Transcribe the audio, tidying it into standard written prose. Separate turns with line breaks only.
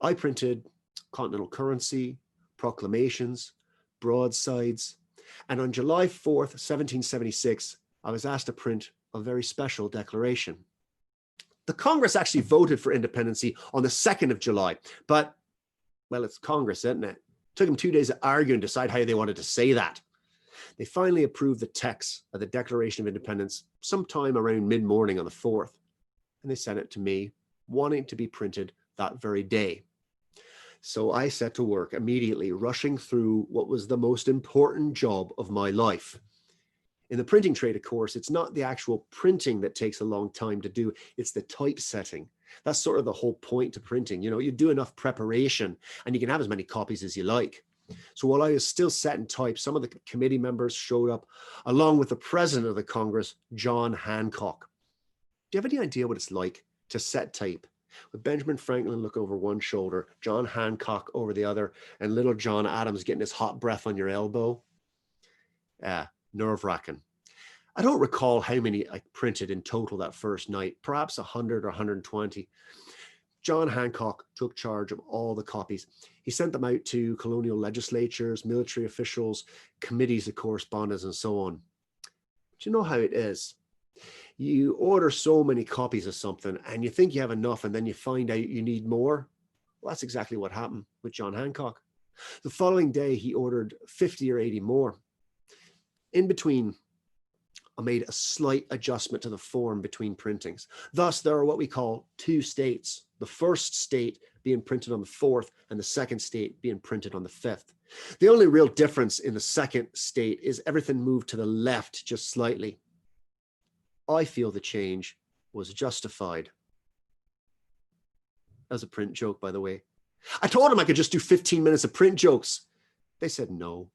I printed continental currency, proclamations, broadsides, and on July 4th, 1776, I was asked to print a very special declaration. The Congress actually voted for independency on the 2nd of July, but, well, it's Congress, isn't it? It took them 2 days to argue and decide how they wanted to say that. They finally approved the text of the Declaration of Independence sometime around mid-morning on the 4th, and they sent it to me, wanting to be printed that very day. So I set to work immediately, rushing through what was the most important job of my life. In the printing trade, of course, it's not the actual printing that takes a long time to do, it's the typesetting. That's sort of the whole point to printing. You know, you do enough preparation and you can have as many copies as you like. So while I was still setting type, some of the committee members showed up, along with the president of the Congress, John Hancock. Do you have any idea what it's like to set type with Benjamin Franklin look over one shoulder, John Hancock over the other, and little John Adams getting his hot breath on your elbow? Nerve-wracking. I don't recall how many I printed in total that first night, perhaps 100 or 120. John Hancock took charge of all the copies. He sent them out to colonial legislatures, military officials, committees of correspondence, and so on. Do you know how it is? You order so many copies of something and you think you have enough, and then you find out you need more. Well, that's exactly what happened with John Hancock. The following day, he ordered 50 or 80 more. In between, I made a slight adjustment to the form between printings. Thus, there are what we call two states, the first state being printed on the 4th and the second state being printed on the 5th. The only real difference in the second state is everything moved to the left just slightly. I feel the change was justified. That was a print joke, by the way. I told them I could just do 15 minutes of print jokes. They said no.